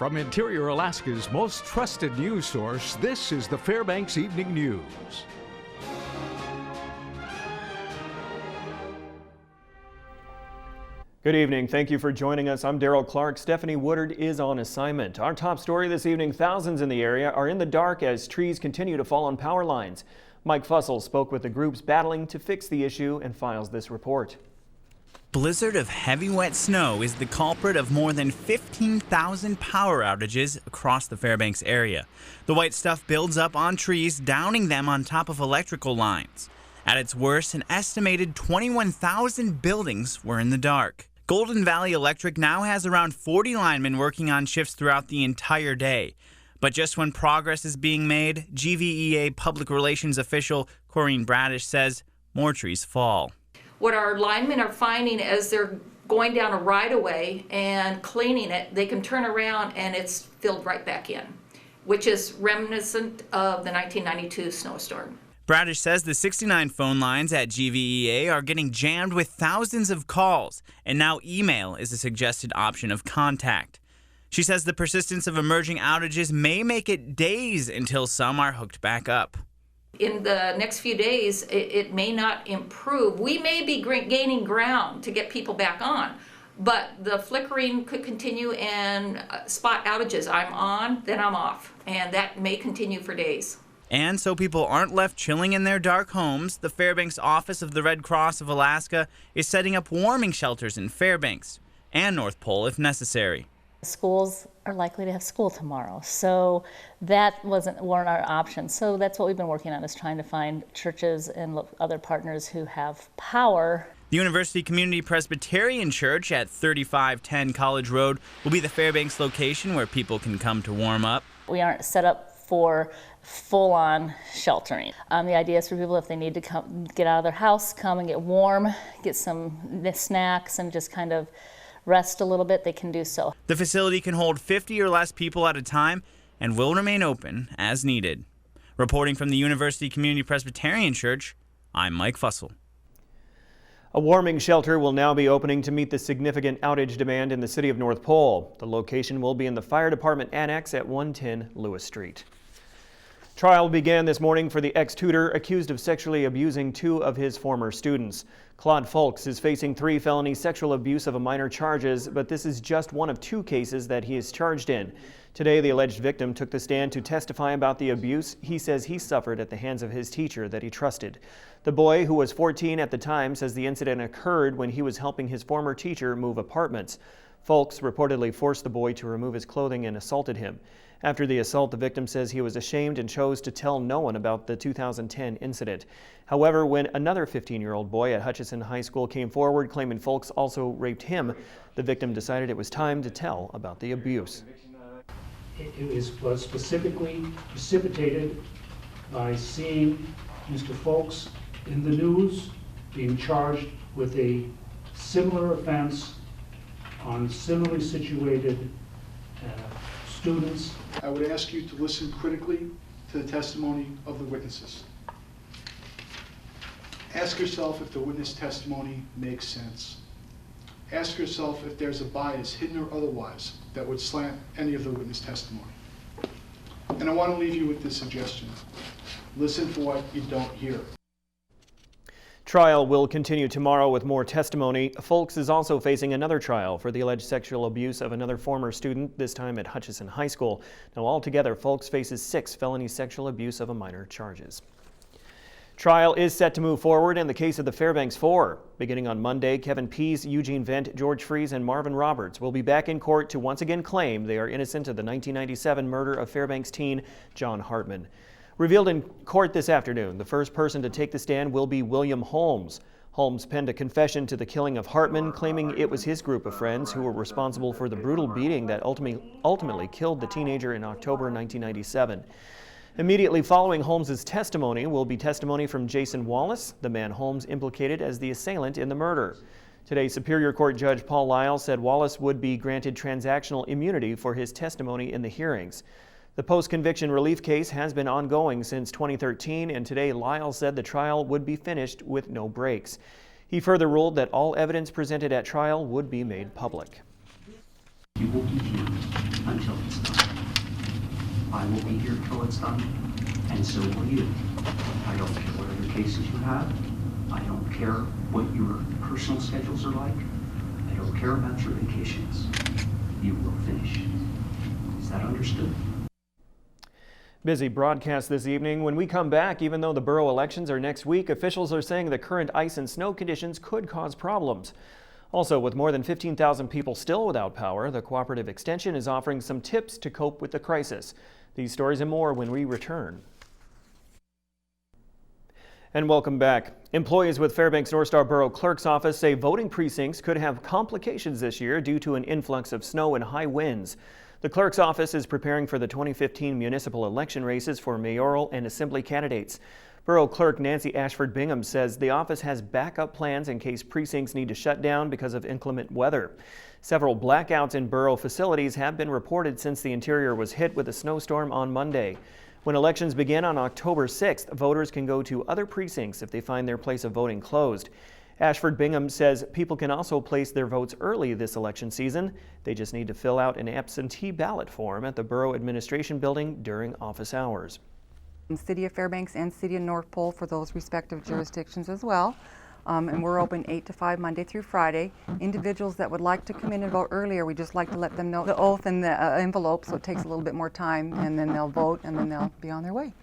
From Interior Alaska's most trusted news source, this is the Fbx Evening News. Good evening. Thank you for joining us. I'm Daryl Clark. Stephanie Woodard is on assignment. Our top story this evening, thousands in the area are in the dark as trees continue to fall on power lines. Mike Fussell spoke with the groups battling to fix the issue and files this report. Blizzard of heavy wet snow is the culprit of more than 15,000 power outages across the Fairbanks area. The white stuff builds up on trees, downing them on top of electrical lines. At its worst, an estimated 21,000 buildings were in the dark. Golden Valley Electric now has around 40 linemen working on shifts throughout the entire day. But just when progress is being made, GVEA public relations official Corrine Bradish says more trees fall. What our linemen are finding as they're going down a right-of-way and cleaning it, they can turn around and it's filled right back in, which is reminiscent of the 1992 snowstorm. Bradish says the 69 phone lines at GVEA are getting jammed with thousands of calls, and now email is a suggested option of contact. She says the persistence of emerging outages may make it days until some are hooked back up. In the next few days, it may not improve. We may be gaining ground to get people back on, but the flickering could continue and spot outages. I'm on, then I'm off, and that may continue for days. And so people aren't left chilling in their dark homes, the Fairbanks office of the Red Cross of Alaska is setting up warming shelters in Fairbanks and North Pole if necessary. Schools are likely to have school tomorrow, so that weren't our options. So that's what we've been working on, is trying to find churches and other partners who have power. The University Community Presbyterian Church at 3510 College Road will be the Fairbanks location where people can come to warm up. We aren't set up for full-on sheltering. The idea is for people, if they need to come get out of their house, come and get warm, get some snacks, and just kind of rest a little bit, they can do so. The facility can hold 50 or less people at a time and will remain open as needed. Reporting from the University Community Presbyterian Church, I'm Mike Fussell. A warming shelter will now be opening to meet the significant outage demand in the city of North Pole. The location will be in the Fire Department Annex at 110 Lewis Street. Trial began this morning for the ex-tutor accused of sexually abusing two of his former students. Claude Folks is facing 3 felony sexual abuse of a minor charges, but this is just one of 2 cases that he is charged in. Today, the alleged victim took the stand to testify about the abuse he says he suffered at the hands of his teacher that he trusted. The boy, who was 14 at the time, says the incident occurred when he was helping his former teacher move apartments. Folks reportedly forced the boy to remove his clothing and assaulted him. After the assault, the victim says he was ashamed and chose to tell no one about the 2010 incident. However, when another 15-year-old boy at Hutchinson High School came forward claiming Folks also raped him, the victim decided it was time to tell about the abuse. It was specifically precipitated by seeing Mr. Folks in the news being charged with a similar offense on similarly situated students. I would ask you to listen critically to the testimony of the witnesses. Ask yourself if the witness testimony makes sense. Ask yourself if there's a bias, hidden or otherwise, that would slant any of the witness testimony. And I want to leave you with this suggestion. Listen for what you don't hear. Trial will continue tomorrow with more testimony. Folks is also facing another trial for the alleged sexual abuse of another former student, this time at Hutchinson High School. Now altogether, Folks faces 6 felony sexual abuse of a minor charges. Trial is set to move forward in the case of the Fairbanks 4. Beginning on Monday, Kevin Pease, Eugene Vent, George Fries, and Marvin Roberts will be back in court to once again claim they are innocent of the 1997 murder of Fairbanks teen John Hartman. Revealed in court this afternoon, the first person to take the stand will be William Holmes. Holmes penned a confession to the killing of Hartman, claiming it was his group of friends who were responsible for the brutal beating that ultimately killed the teenager in October 1997. Immediately following Holmes' testimony will be testimony from Jason Wallace, the man Holmes implicated as the assailant in the murder. Today, Superior Court Judge Paul Lyle said Wallace would be granted transactional immunity for his testimony in the hearings. The post-conviction relief case has been ongoing since 2013, and today Lyle said the trial would be finished with no breaks. He further ruled that all evidence presented at trial would be made public. You will be here until it's I will be here till it's done, and so will you. I don't care what other cases you have. I don't care what your personal schedules are like. I don't care about your vacations. You will finish. Is that understood? Busy broadcast this evening. When we come back, even though the borough elections are next week, officials are saying the current ice and snow conditions could cause problems. Also, with more than 15,000 people still without power, the Cooperative Extension is offering some tips to cope with the crisis. These stories and more when we return. And welcome back. Employees with Fairbanks North Star Borough Clerk's Office say voting precincts could have complications this year due to an influx of snow and high winds. The Clerk's Office is preparing for the 2015 municipal election races for mayoral and assembly candidates. Borough Clerk Nancy Ashford Bingham says the office has backup plans in case precincts need to shut down because of inclement weather. Several blackouts in borough facilities have been reported since the interior was hit with a snowstorm on Monday. When elections begin on October 6th, voters can go to other precincts if they find their place of voting closed. Ashford Bingham says people can also place their votes early this election season. They just need to fill out an absentee ballot form at the Borough Administration Building during office hours. City of Fairbanks and City of North Pole for those respective jurisdictions as well. And we're open 8 to 5 Monday through Friday. Individuals that would like to come in and vote earlier, we just like to let them know the oath and the envelope, so it takes a little bit more time, and then they'll vote and then they'll be on their way.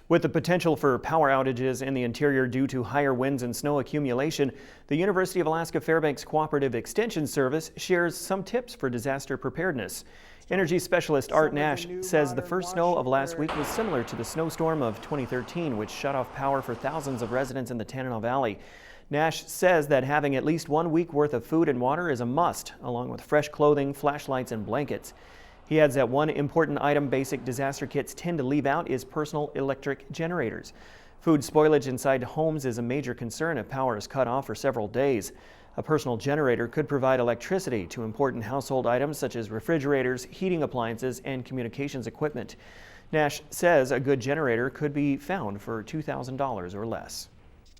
With the potential for power outages in the interior due to higher winds and snow accumulation, the University of Alaska Fairbanks Cooperative Extension Service shares some tips for disaster preparedness. Energy specialist Art Nash says the first snow of last week was similar to the snowstorm of 2013, which shut off power for thousands of residents in the Tanana Valley. Nash says that having at least 1 week worth of food and water is a must, along with fresh clothing, flashlights, and blankets. He adds that one important item basic disaster kits tend to leave out is personal electric generators. Food spoilage inside homes is a major concern if power is cut off for several days. A personal generator could provide electricity to important household items such as refrigerators, heating appliances, and communications equipment. Nash says a good generator could be found for $2,000 or less.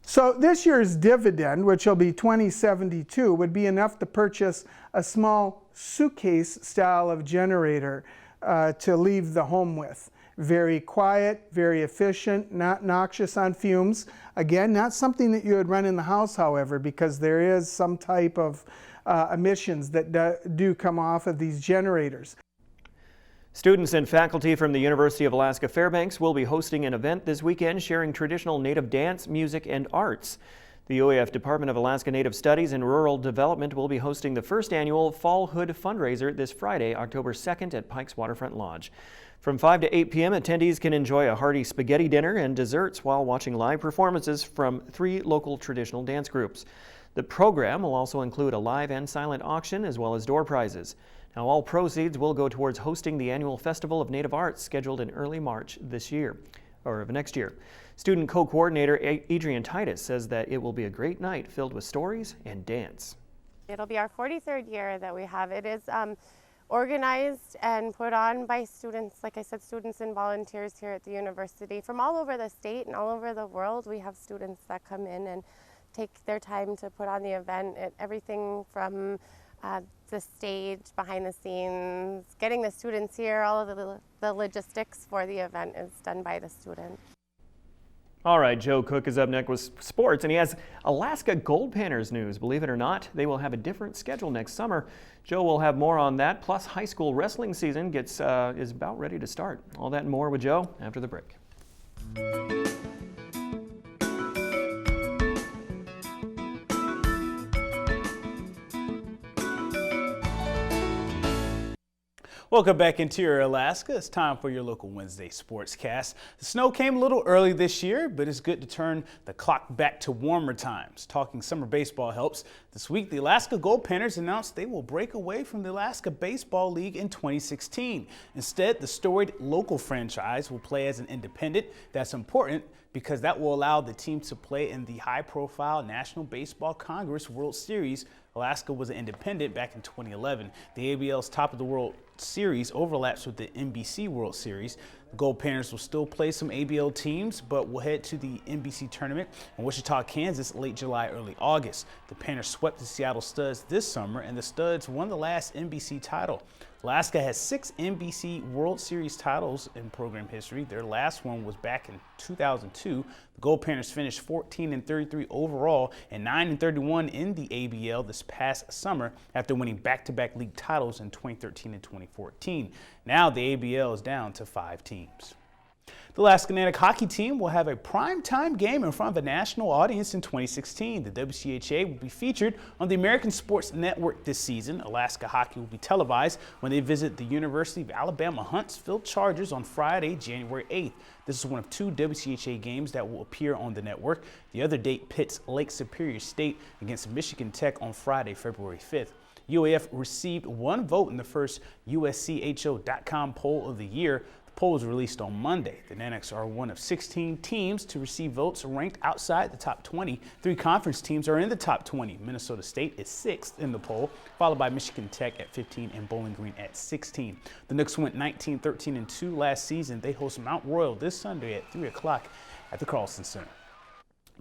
So this year's dividend, which will be $20.72, would be enough to purchase a small suitcase style of generator to leave the home with. Very quiet, very efficient, not noxious on fumes. Again, not something that you would run in the house, however, because there is some type of emissions that do come off of these generators. Students and faculty from the University of Alaska Fairbanks will be hosting an event this weekend sharing traditional Native dance, music, and arts. The UAF Department of Alaska Native Studies and Rural Development will be hosting the first annual Fall Hood fundraiser this Friday, October 2nd at Pikes Waterfront Lodge. From 5 to 8 p.m., attendees can enjoy a hearty spaghetti dinner and desserts while watching live performances from 3 local traditional dance groups. The program will also include a live and silent auction as well as door prizes. Now, all proceeds will go towards hosting the annual Festival of Native Arts scheduled in early March this year, or of next year. Student co-coordinator Adrian Titus says that it will be a great night filled with stories and dance. It'll be our 43rd year that we have. It is organized and put on by students, like I said, students and volunteers here at the university from all over the state and all over the world. We have students that come in and take their time to put on the event. Everything from the stage, behind the scenes, getting the students here, all of the logistics for the event is done by the students. All right, Joe Cook is up next with sports, and he has Alaska Gold Panners news. Believe it or not, they will have a different schedule next summer. Joe will have more on that, plus high school wrestling season is about ready to start. All that and more with Joe after the break. Welcome back, Interior Alaska. It's time for your local Wednesday sportscast. The snow came a little early this year, but it's good to turn the clock back to warmer times. Talking summer baseball helps. This week, the Alaska Gold Panners announced they will break away from the Alaska Baseball League in 2016. Instead, the storied local franchise will play as an independent. That's important because that will allow the team to play in the high-profile National Baseball Congress World Series. Alaska was an independent back in 2011. The ABL's Top of the World Series overlaps with the NBC World Series. The Gold Panthers will still play some ABL teams, but will head to the NBC tournament in Wichita, Kansas, late July, early August. The Panthers swept the Seattle Studs this summer, and the Studs won the last NBC title. Alaska has 6 NBC World Series titles in program history. Their last one was back in 2002. The Gold Panthers finished 14-33 overall and 9-31 in the ABL this past summer after winning back-to-back league titles in 2013 and 2014. Now the ABL is down to 5 teams. The Alaska Natick hockey team will have a primetime game in front of a national audience in 2016. The WCHA will be featured on the American Sports Network this season. Alaska hockey will be televised when they visit the University of Alabama Huntsville Chargers on Friday, January 8th. This is one of 2 WCHA games that will appear on the network. The other date pits Lake Superior State against Michigan Tech on Friday, February 5th. UAF received 1 vote in the first USCHO.com poll of the year. The poll was released on Monday. The Natick are one of 16 teams to receive votes ranked outside the top 20. 3 conference teams are in the top 20. Minnesota State is 6th in the poll, followed by Michigan Tech at 15 and Bowling Green at 16. The Nooks went 19-13-2 last season. They host Mount Royal this Sunday at 3 o'clock at the Carlson Center.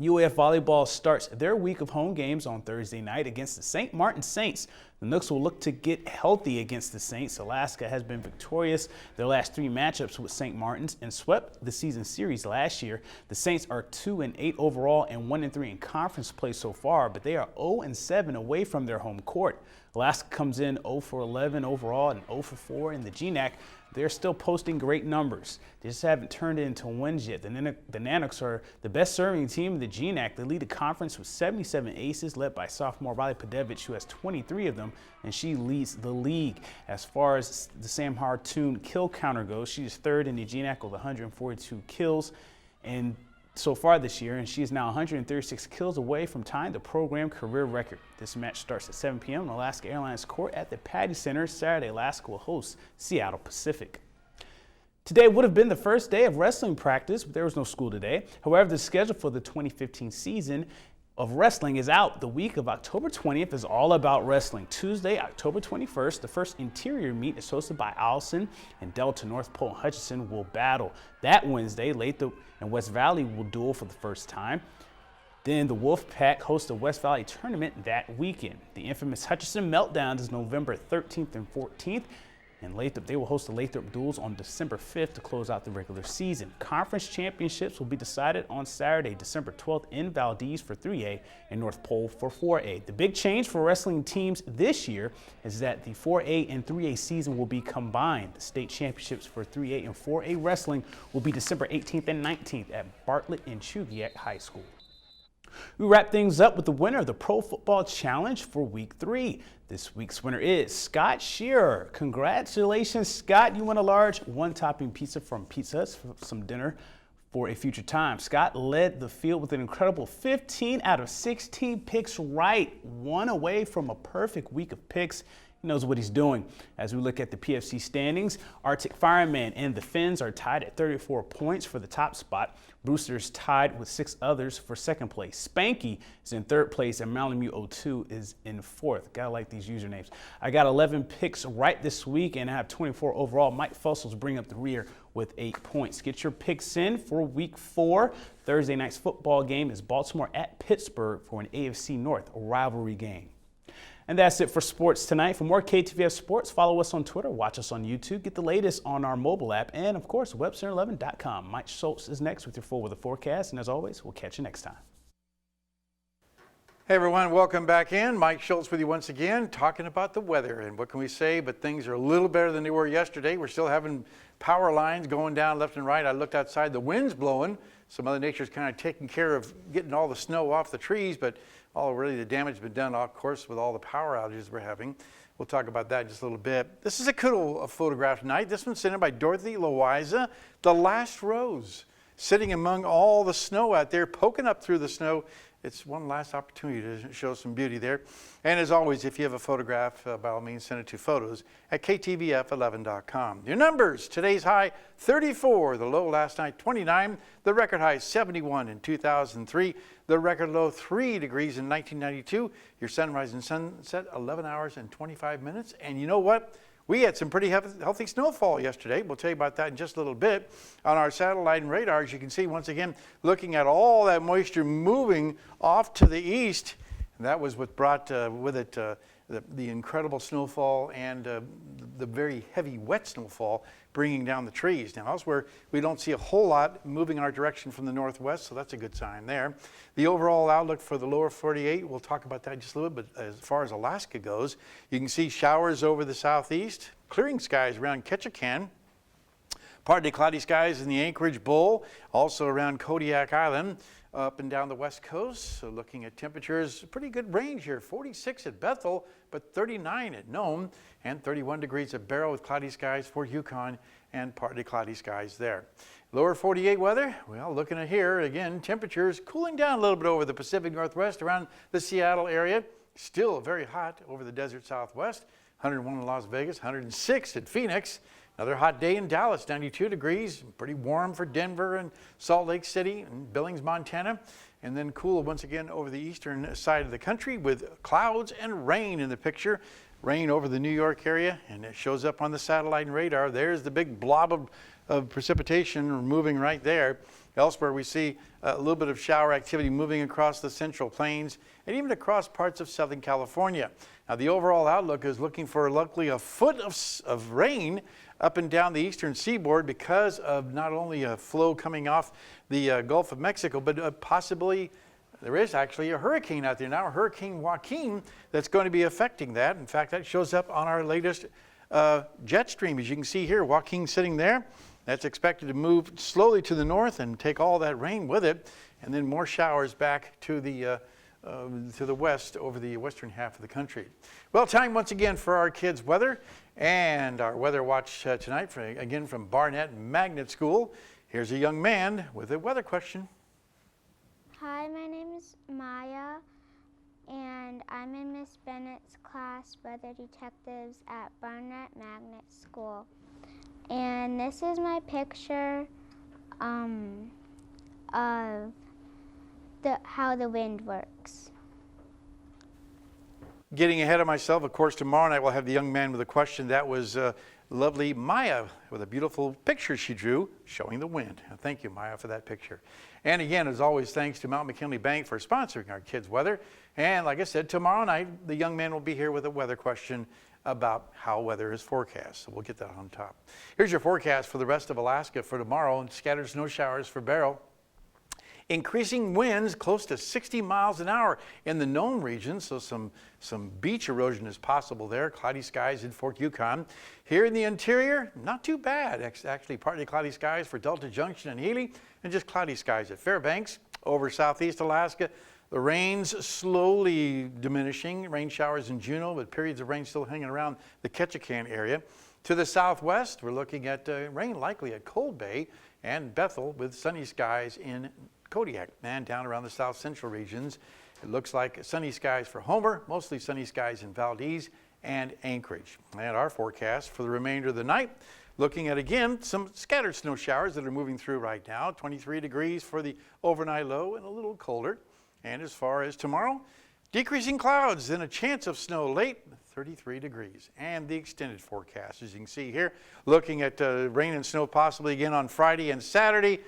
UAF volleyball starts their week of home games on Thursday night against the St. Martin Saints. The Nooks will look to get healthy against the Saints. Alaska has been victorious their last 3 matchups with St. Martin's and swept the season series last year. The Saints are 2-8 overall and 1-3 in conference play so far, but they are 0-7 away from their home court. Alaska comes in 0-11 overall and 0-4 in the GNAC. They're still posting great numbers. They just haven't turned it into wins yet. The Natick are the best serving team in the GNAC. They lead the conference with 77 aces, led by sophomore Riley Podevich, who has 23 of them, and she leads the league. As far as the Sam Hartoon kill counter goes, she is 3rd in the GNAC with 142 kills and so far this year, and she is now 136 kills away from tying the program career record. This match starts at 7 p.m. on Alaska Airlines Court at the Patty Center. Saturday, Alaska will host Seattle Pacific. Today would have been the first day of wrestling practice, but there was no school today. However, the schedule for the 2015 season of wrestling is out. The week of October 20th is all about wrestling. Tuesday, October 21st, the first interior meet is hosted by Allison and Delta. North Pole and Hutchinson will battle. That Wednesday, Lathrop and West Valley will duel for the first time. Then the Wolf Pack hosts the West Valley tournament that weekend. The infamous Hutchinson Meltdown is November 13th and 14th. And Lathrop, they will host the Lathrop Duels on December 5th to close out the regular season. Conference championships will be decided on Saturday, December 12th in Valdez for 3A and North Pole for 4A. The big change for wrestling teams this year is that the 4A and 3A season will be combined. The state championships for 3A and 4A wrestling will be December 18th and 19th at Bartlett and Chugiak High School. We wrap things up with the winner of the Pro Football Challenge for Week 3. This week's winner is Scott Shearer. Congratulations, Scott. You won a large 1-topping pizza from Pizza Hut for some dinner for a future time. Scott led the field with an incredible 15 out of 16 picks right, 1 away from a perfect week of picks. He knows what he's doing. As we look at the PFC standings, Arctic Fireman and the Finns are tied at 34 points for the top spot. Brewster's tied with 6 others for second place. Spanky is in 3rd place and Malamute 02 is in 4th. Gotta like these usernames. I got 11 picks right this week and I have 24 overall. Mike Fussel's bring up the rear with 8 points. Get your picks in for Week 4. Thursday night's football game is Baltimore at Pittsburgh for an AFC North rivalry game. And that's it for sports tonight. For more KTVF Sports, follow us on Twitter, watch us on YouTube, get the latest on our mobile app, and of course, webcenter11.com. Mike Schultz is next with your full weather forecast, and as always, we'll catch you next time. Hey everyone, welcome back in. Mike Schultz with you once again, talking about the weather. And what can we say, but things are a little better than they were yesterday. We're still having power lines going down left and right. I looked outside, the wind's blowing. So Mother Nature's kind of taking care of getting all the snow off the trees, but really the damage has been done, of course, with all the power outages we're having. We'll talk about that in just a little bit. This is a cool photograph tonight. This one's sent in by Dorothy Loiza. The last rose, sitting among all the snow out there, poking up through the snow. It's one last opportunity to show some beauty there. And as always, if you have a photograph, by all means, send it to photos@ktvf11.com. Your numbers: today's high 34, the low last night 29, the record high 71 in 2003, the record low 3 degrees in 1992. Your sunrise and sunset 11 hours and 25 minutes. And you know what? We had some pretty healthy snowfall yesterday. We'll tell you about that in just a little bit. On our satellite and radars, you can see once again, looking at all that moisture moving off to the east. And that was what brought with it the incredible snowfall and the very heavy wet snowfall bringing down the trees. Now elsewhere, we don't see a whole lot moving our direction from the northwest, so that's a good sign there. The overall outlook for the lower 48, we'll talk about that in just a little bit, but as far as Alaska goes, you can see showers over the southeast, clearing skies around Ketchikan, partly cloudy skies in the Anchorage Bowl, also around Kodiak Island, up and down the west coast. So looking at temperatures, pretty good range here, 46 at Bethel, but 39 at Nome, and 31 degrees at Barrow with cloudy skies for Yukon and partly cloudy skies there. Lower 48 weather, well, looking at here, again, temperatures cooling down a little bit over the Pacific Northwest around the Seattle area. Still very hot over the desert Southwest, 101 in Las Vegas, 106 at Phoenix. Another hot day in Dallas, 92 degrees, pretty warm for Denver and Salt Lake City and Billings, Montana. And then cool once again over the eastern side of the country with clouds and rain in the picture. Rain over the New York area, and it shows up on the satellite and radar. There's the big blob of precipitation moving right there. Elsewhere, we see a little bit of shower activity moving across the Central Plains and even across parts of Southern California. Now, the overall outlook is looking for luckily a foot of rain up and down the eastern seaboard because of not only a flow coming off the Gulf of Mexico, but possibly there is actually a hurricane out there now, Hurricane Joaquin, that's going to be affecting that. In fact, that shows up on our latest jet stream. As you can see here, Joaquin sitting there. That's expected to move slowly to the north and take all that rain with it, and then more showers back to the west over the western half of the country. Well, time once again for our kids' weather and our weather watch tonight, again from Barnett Magnet School. Here's a young man with a weather question. Hi, my name is Maya, and I'm in Miss Bennett's class, Weather Detectives at Barnett Magnet School. And this is my picture of how the wind works. Getting ahead of myself, of course, tomorrow night we'll have the young man with a question. That was lovely Maya with a beautiful picture she drew showing the wind. Thank you, Maya, for that picture. And again, as always, thanks to Mount McKinley Bank for sponsoring our kids' weather. And like I said, tomorrow night, the young man will be here with a weather question about how weather is forecast. So we'll get that on top. Here's your forecast for the rest of Alaska for tomorrow, and scattered snow showers for Barrow. Increasing winds close to 60 miles an hour in the Nome region, so some beach erosion is possible there. Cloudy skies in Fort Yukon. Here in the interior, not too bad. Actually, partly cloudy skies for Delta Junction and Healy, and just cloudy skies at Fairbanks. Over southeast Alaska, the rain's slowly diminishing. Rain showers in Juneau, but periods of rain still hanging around the Ketchikan area. To the southwest, we're looking at rain likely at Cold Bay and Bethel with sunny skies in Kodiak and down around the south central regions. It looks like sunny skies for Homer, mostly sunny skies in Valdez and Anchorage. And our forecast for the remainder of the night, looking at again some scattered snow showers that are moving through right now. 23 degrees for the overnight low and a little colder. And as far as tomorrow, decreasing clouds and a chance of snow late, 33 degrees. And the extended forecast, as you can see here, looking at rain and snow possibly again on Friday and Saturday,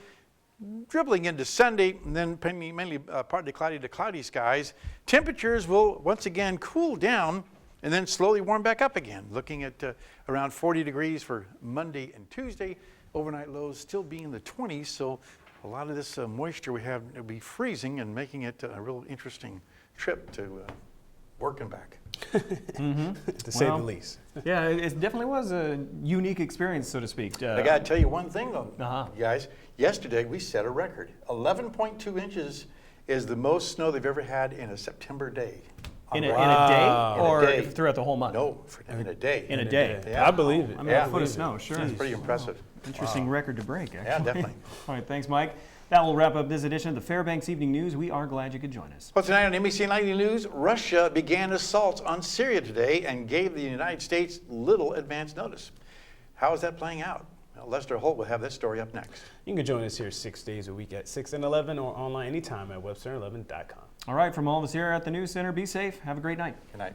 dribbling into Sunday, and then mainly partly cloudy to cloudy skies. Temperatures will once again cool down and then slowly warm back up again, looking at around 40 degrees for Monday and Tuesday. Overnight lows still being in the 20s, so a lot of this moisture we have will be freezing and making it a real interesting trip to work and back. To say the least. Yeah, it definitely was a unique experience, so to speak. I got to tell you one thing, though, guys. Yesterday, we set a record. 11.2 inches is the most snow they've ever had in a September day. In a day? Or throughout the whole month? No, in a day. In a day. Yeah. I believe it. I mean, a foot of snow, sure. That's pretty impressive. Interesting record to break, actually. Yeah, definitely. All right, thanks, Mike. That will wrap up this edition of the Fairbanks Evening News. We are glad you could join us. Well, tonight on NBC Nightly News, Russia began assaults on Syria today and gave the United States little advance notice. How is that playing out? Well, Lester Holt will have this story up next. You can join us here 6 days a week at 6 and 11 or online anytime at webcenter11.com. All right, from all of us here at the News Center, be safe. Have a great night. Good night.